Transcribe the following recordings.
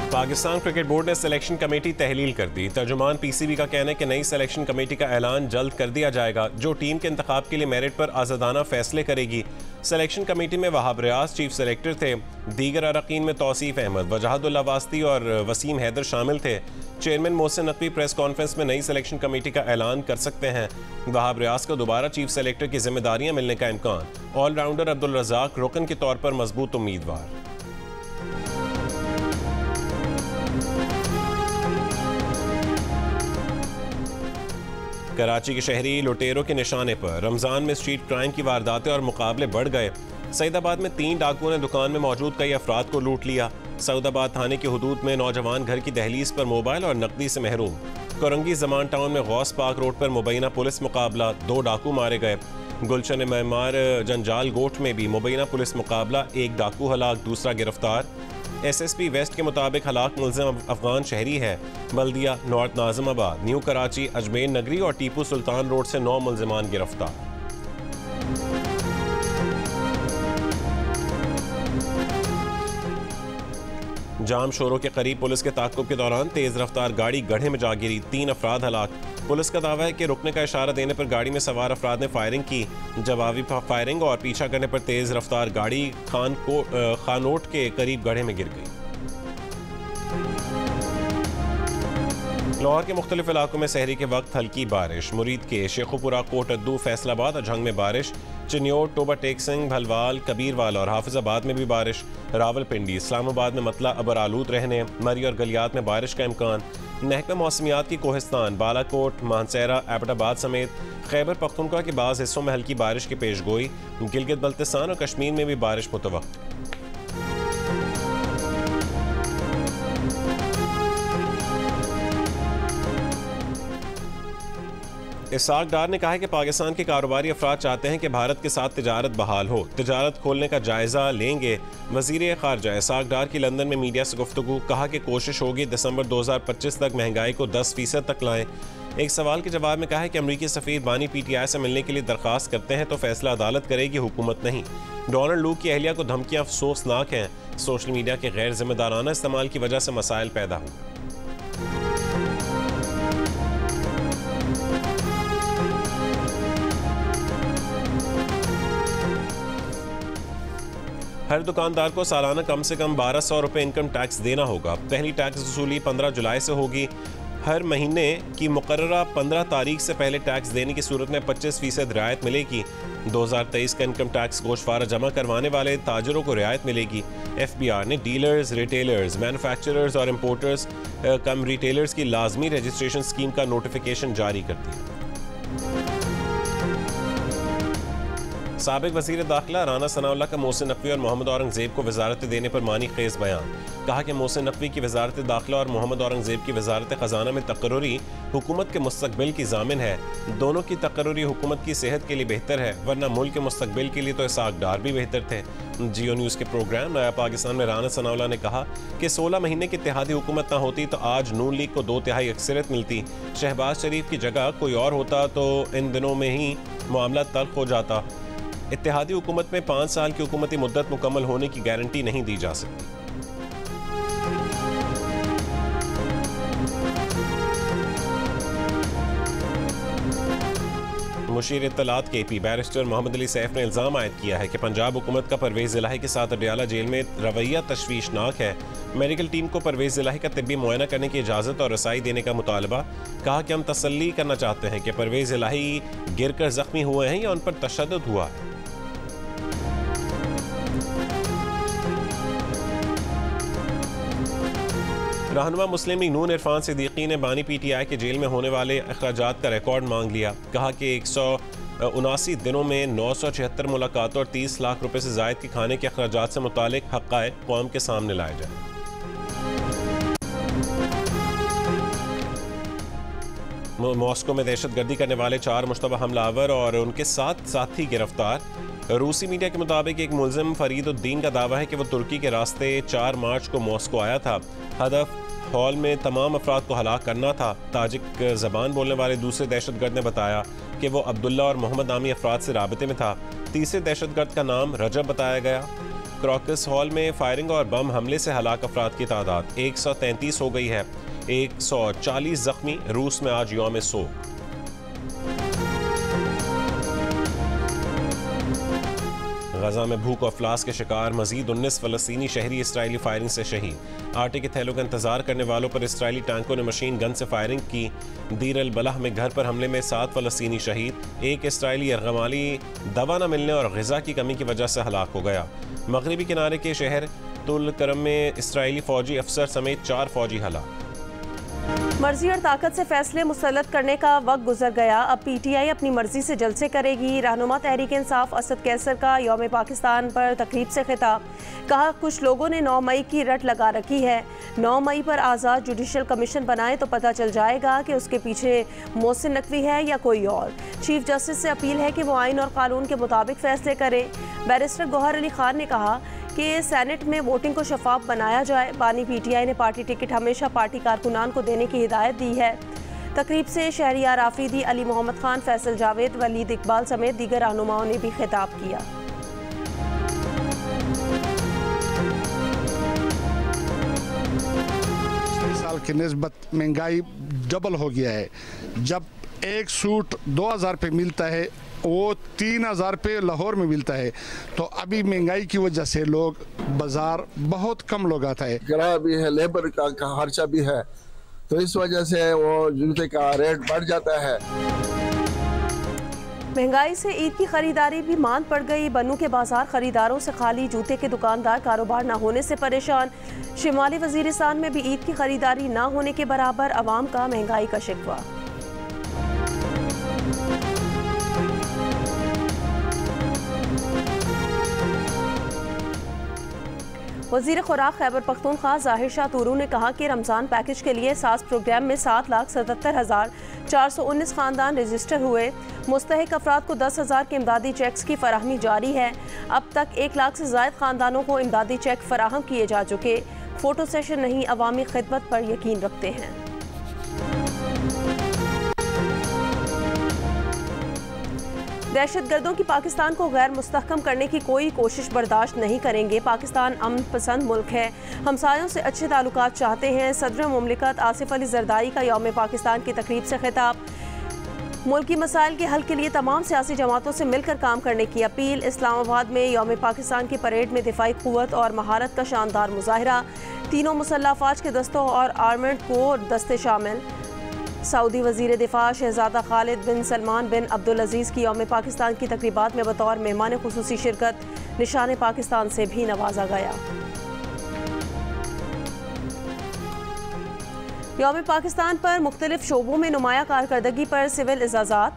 Pakistan cricket board ने selection committee तहलील कर दी। तर्जुमान PCB का कहना है कि नई सिलेक्शन कमेटी का ऐलान जल्द कर दिया जाएगा, जो टीम के इंतखाब के लिए मेरिट पर आज़ादाना फैसले करेगी। सिलेक्शन कमेटी में वहाब रियाज चीफ सेलेक्टर थे। दीगर अरकान में तौसीफ अहमद, वजाहतुल्लाह वास्ती और वसीम हैदर शामिल थे। Chairman Mohsin Naqvi press conference में नई सिलेक्शन कमेटी का ऐलान कर सकते हैं। वहाब रियाज को दोबारा चीफ सेलेक्टर की जिम्मेदारियां मिलने का इम्कान। ऑलराउंडर अब्दुल रज़ाक रुकन के तौर पर मजबूत उम्मीदवार। कराची के शहरी लुटेरों के निशाने पर। रमजान में स्ट्रीट क्राइम की वारदातें और मुकाबले बढ़ गए। सईदाबाद में 3 डाकुओं ने दुकान में मौजूद कई अफराद को लूट लिया। सऊदाबाद थाने की हुदूद में नौजवान घर की दहलीज पर मोबाइल और नकदी से महरूम। कोरंगी जमान टाउन में गौस पार्क रोड पर मुबैना पुलिस मुकाबला, 2 डाकू मारे गए। गुलशन मेमार जंजाल गोट में भी मुबैना पुलिस मुकाबला, 1 डाकू हलाक, दूसरा गिरफ्तार। SSP वेस्ट के मुताबिक हलाक मुल्ज़िम अफगान शहरी है। बल्दिया, नॉर्थ नाज़िमाबाद, न्यू कराची, अजमेर नगरी और टीपू सुल्तान रोड से 9 मुल्ज़िमान गिरफ्तार। जाम शोरों के करीब पुलिस के ताक़ुब के दौरान तेज़ रफ्तार गाड़ी गड्ढे में जा गिरी, 3 अफराद हलाक। पुलिस का दावा है कि रुकने का इशारा देने पर गाड़ी में सवार अफराद ने फायरिंग की। जवाबी फायरिंग और पीछा करने पर तेज़ रफ्तार गाड़ी खानोट के करीब गड्ढे में गिर गई। लाहौर के मुख्तलिफ इलाकों में सहरी के वक्त हल्की बारिश। मुरीद के शेखुपुरा, कोटद्दू, फैसलाबाद और झंग में बारिश। चिन्योट, टोबा टेक सिंह, भलवाल, कबीरवाला और हाफिजाबाद में भी बारिश। रावलपिंडी, इस्लामाबाद में मतला अबर आलूद रहने। मरी और गलियात में बारिश का इम्कान। महकमा मौसमियात की कोहिस्तान, बालाकोट, मानसेरा, एबटाबाद समेत खैबर पख्तूनख्वा के बाज़ हिस्सों में हल्की बारिश की पेशगोई। गिलगित बल्तिस्तान और कश्मीर में भी बारिश मुतवक्किल। इसाक डार ने कहा है कि पाकिस्तान के कारोबारी अफराद चाहते हैं कि भारत के साथ तिजारत बहाल हो। तिजारत खोलने का जायज़ा लेंगे। वज़ीर ख़ारजा इसाक डार की लंदन में मीडिया से गुफ्तगू। कहा कि कोशिश होगी दिसंबर 2025 तक महंगाई को 10% तक लाएं। एक सवाल के जवाब में कहा है कि अमरीकी सफ़ीर बानी PTI से मिलने के लिए दरख्वास्त करते हैं तो फैसला अदालत करेगी, हुकूमत नहीं। डोनाल्ड लू की अहलिया को धमकियाँ अफसोसनाक हैं। सोशल मीडिया के गैर जिम्मेदाराना इस्तेमाल की वजह से मसाइल पैदा हुए। हर दुकानदार को सालाना कम से कम 1200 रुपये इनकम टैक्स देना होगा। पहली टैक्स वसूली 15 जुलाई से होगी। हर महीने की मुकर्ररा 15 तारीख से पहले टैक्स देने की सूरत में 25% रियायत मिलेगी। 2023 का इनकम टैक्स गोशवारा जमा करवाने वाले ताजरों को रियायत मिलेगी। FBR ने डीलर्स, रिटेलर्स, मैन्युफैक्चरर्स और इम्पोर्टर्स कम रिटेलर्स की लाजमी रजिस्ट्रेशन स्कीम का नोटिफिकेशन जारी कर दिया। साबिक वज़ीर दाखिला राना सनाउल्लाह का मोहसिन नकवी और मोहम्मद औरंगज़ेब को वजारत देने पर मानी खेज बयान। कहा कि मोहसिन नकवी की वजारत दाखिला और मोहम्मद औरंगज़ेब की वजारत ख़जाना में तकर्रुरी हुकूमत के मुस्तकबिल की ज़ामिन है। दोनों की तकर्रुरी हुकूमत की सेहत के लिए बेहतर है, वरना मुल्क के मुस्तकबिल के लिए तो इसाक डार भी बेहतर थे। जियो न्यूज़ के प्रोग्राम नया पाकिस्तान में राना सनाउल्लाह ने कहा कि 16 महीने की इत्तेहादी हुकूमत ना होती तो आज नून लीग को 2/3 अक्सरियत मिलती। शहबाज शरीफ की जगह कोई और होता तो इन दिनों में ही मामला तल्ख हो जाता। इत्तेहादी हुकूमत में 5 साल की हुकूमती मुद्दत मुकम्मल होने की गारंटी नहीं दी जा सकती। मुशीर इत्तलात KP बैरिस्टर मोहम्मद अली सैफ ने इल्ज़ाम आयद किया है कि पंजाब हुकूमत का परवेज़ इलाही के साथ अडयाला जेल में रवैया तशवीशनाक है। मेडिकल टीम को परवेज़ इलाही का तिब्बी मुआयना करने की इजाज़त और रसाई देने का मुतालबा। कहा कि हम तसल्ली करना चाहते हैं कि परवेज़ इलाही गिर कर ज़ख्मी हुए हैं या उन पर तशद्दुद हुआ है। रहनुमा मुस्लिम लीग नून इरफान सिद्दीकी ने बानी PTI के जेल में होने वाले अखराजात का रिकॉर्ड मांग लिया। कहा कि 179 दिनों में 976 मुलाकातों और 30 लाख रुपए से ज़ायद के खाने के अखराजात से मुतालिक हक़ाइक़ कौम के सामने लाए जाए। मॉस्को में दहशतगर्दी करने वाले 4 मुश्तबा हमलावर और उनके 7 साथी गिरफ्तार। रूसी मीडिया के मुताबिक एक मुल्ज़िम फरीदुद्दीन का दावा है कि वो तुर्की के रास्ते 4 मार्च को मॉस्को आया था। हदफ हॉल में तमाम अफराद को हलाक करना था। ताजिक ज़बान बोलने वाले दूसरे दहशतगर्द ने बताया कि वो अब्दुल्ला और मोहम्मद नामी अफराद से राबते में था। तीसरे दहशतगर्द का नाम रजब बताया गया। क्रॉकस हॉल में फायरिंग और बम हमले से हलाक अफराद की तादाद 133 हो गई है। 140 जख्मी। रूस में आज यौम सोग। गजा में भूख और अफलास के शिकार मजीद 19 फलस्तीनी शहरी इसराइली फायरिंग से शहीद। आटे के थैलों का इंतजार करने वालों पर इसराइली टैंकों ने मशीन गन से फायरिंग की। दीर अल बलाह में घर पर हमले में 7 फलस्तीनी शहीद। एक इसराइली यरगमाली दवा न मिलने और ग़िज़ा की कमी की वजह से हलाक हो गया। मगरबी किनारे के शहर तुल करम में इसराइली फौजी अफसर समेत 4 फौजी हलाक। मर्जी और ताकत से फैसले मुसल्लत करने का वक्त गुजर गया। अब PTI अपनी मर्जी से जलसे करेगी। रहनुमा तहरीक इंसाफ असद कैसर का यौम पाकिस्तान पर तकरीब से खिताब। कहा, कुछ लोगों ने 9 मई की रट लगा रखी है। 9 मई पर आज़ाद जुडिशल कमीशन बनाए तो पता चल जाएगा कि उसके पीछे मोहसिन नकवी है या कोई और। चीफ जस्टिस से अपील है कि वो आइन और कानून के मुताबिक फैसले करें। बैरिस्टर गौहर अली खान ने कहा कि सेनेट में वोटिंग को शफाफ बनाया जाए। बानी PTI ने पार्टी टिकट हमेशा पार्टी कारकुनान को देने की हिदायत दी है। तकरीब से शहरियार आफरीदी, अली मोहम्मद खान, फैसल जावेद, वलीद इकबाल समेत दीगर रहनुमाओं ने भी खिताब किया। साल की निस्बत महंगाई डबल हो गया है। जब एक सूट 2000 पे मिलता है वो 3000 पे लाहौर में मिलता है, तो अभी महंगाई की वजह से लोग बाजार बहुत कम लोग आता है। किराया भी है, लेबर का खर्चा भी है, तो इस वजह से वो जूते का रेट बढ़ जाता है। महंगाई से ईद की खरीदारी भी मांद पड़ गई। बनू के बाजार खरीदारों से खाली, जूते के दुकानदार कारोबार न होने से परेशान। शिमाली वजीरिस्तान में भी ईद की खरीदारी न होने के बराबर, अवाम का महंगाई का शिकवा। वज़ीर खुराक खैबर पख्तूनख्वा ज़ाहिर शाह तुरू ने कहा कि रमज़ान पैकेज के लिए सास प्रोग्राम में 7,77,419 ख़ानदान रजिस्टर हुए। मुस्तहिक अफराद को 10,000 के इमदादी चेक्स की फराहमी जारी है। अब तक 1 लाख से ज़ायद ख़ानदानों को इमदादी चेक फराहम किए जा चुके। फ़ोटो सेशन नहीं, अवामी खिदमत पर यकीन रखते हैं। दहशतगर्दों की पाकिस्तान को गैर मुस्तहकम करने की कोई कोशिश बर्दाश्त नहीं करेंगे। पाकिस्तान अमन पसंद मुल्क है, हमसायों से अच्छे ताल्लुकात चाहते हैं। सदर मुमलिकत आसिफ अली जरदारी का यौम पाकिस्तान की तकरीब से खिताब। मुल्की मसाइल के हल के लिए तमाम सियासी जमातों से मिलकर काम करने की अपील। इस्लामाबाद में यौम पाकिस्तान की परेड में दिफाई क़ुव्वत और महारत का शानदार मुजाहरा। तीनों मुसल्लह अफवाज के दस्तों और आर्मर्ड कोर दस्ते शामिल। सऊदी वज़ीर दिफा शहजादा खालिद बिन सलमान बिन अब्दुल अजीज़ की यौम पाकिस्तान की तकरीबात में बतौर मेहमान खुसूसी शिरकत। निशान पाकिस्तान से भी नवाजा गया। यौम पाकिस्तान पर मुख्तलिफ शोबों में नुमाया कारकर्दगी पर सिविल इजाज़ात।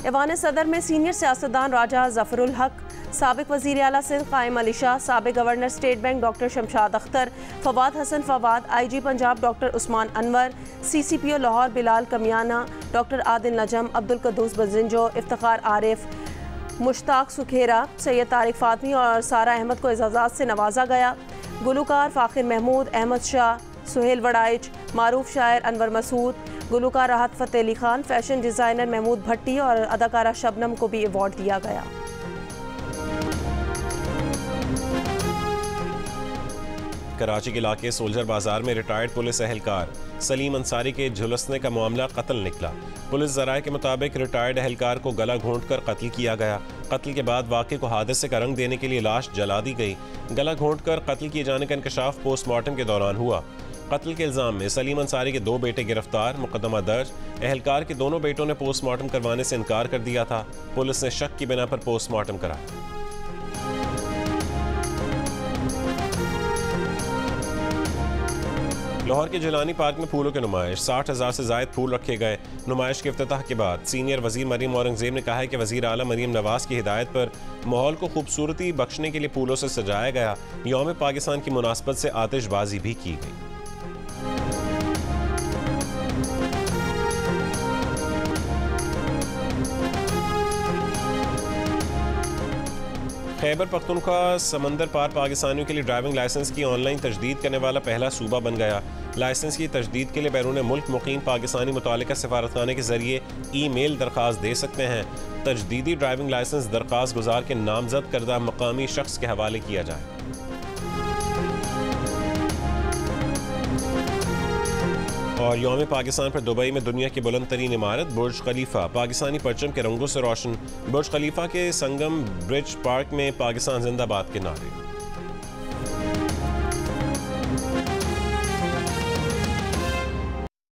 ऐवान सदर में सीनियर सियासतदान राजा ज़फ़रुल हक, साबिक वज़ीर आला सिंध क़ाइम अली शाह, साबिक governor state bank doctor Shamshad Akhtar, Fawad Hasan Fawad, IG Punjab doctor Usman Anwar, CCPO Lahore Bilal Kamiana, doctor Adil Najam, Abdul Quddus Bizenjo, Iftikhar Arif, Mushtaq Sukhera, Syed Tariq Fatmi और सारा अहमद को एजाज़ात से नवाजा गया। गुलूकार फ़ाखिर महमूद, अहमद शाह, सुहेल वड़ाइच, मारूफ शायर अनवर मसूद, गुलूकार राहत फ़तेह अली खान, फैशन डिज़ाइनर महमूद भट्टी और अदाकारा शबनम को भी अवार्ड दिया गया। कराची के इलाके सोल्जर बाजार में रिटायर्ड पुलिस एहलकार सलीम अंसारी के झुलसने का मामला कत्ल निकला। पुलिस ज़राए के मुताबिक रिटायर्ड एहलकार को गला घोंटकर कत्ल किया गया। कत्ल के बाद वाक़े को हादसे का रंग देने के लिए लाश जला दी गई। गला घोंटकर कत्ल किए जाने का इंकशाफ पोस्टमार्टम के दौरान हुआ। कत्ल के इल्ज़ाम में सलीम अंसारी के 2 बेटे गिरफ्तार, मुकदमा दर्ज। एहलकार के दोनों बेटों ने पोस्टमार्टम करवाने से इनकार कर दिया था। पुलिस ने शक की बिना पर पोस्टमार्टम कराया। लाहौर के जिलानी पार्क में फूलों की नुमाइश, 60,000 से ज़ायद फूल रखे गए। नुमाइश के इफ्तिताह के बाद सीनियर वज़ीर मरीम औरंगज़ेब ने कहा है कि वज़ीर आला मरीम नवाज़ की हिदायत पर माहौल को खूबसूरती बख्शने के लिए फूलों से सजाया गया। यौम पाकिस्तान की मुनासबत से आतिशबाजी भी की गई। खैबर पख्तूनख्वा समंदर पार पाकिस्तानियों के लिए ड्राइविंग लाइसेंस की ऑनलाइन तजदीद करने वाला पहला सूबा बन गया। लाइसेंस की तजदीद के लिए बैरून मुल्क मुकीम पाकिस्तानी मुतालिका सफारतखाने के जरिए ईमेल दरख्वास्त दे सकते हैं। तजदीदी ड्राइविंग लाइसेंस दरख्वास्त गुजार के नामजद करदा मकामी शख्स के हवाले किया जाए। और यौम पाकिस्तान पर दुबई में दुनिया की बुलंद तरीन इमारत बुर्ज खलीफा पाकिस्तानी परचम के रंगों से रोशन। बुर्ज खलीफा के संगम ब्रिज पार्क में पाकिस्तान जिंदाबाद के नारे।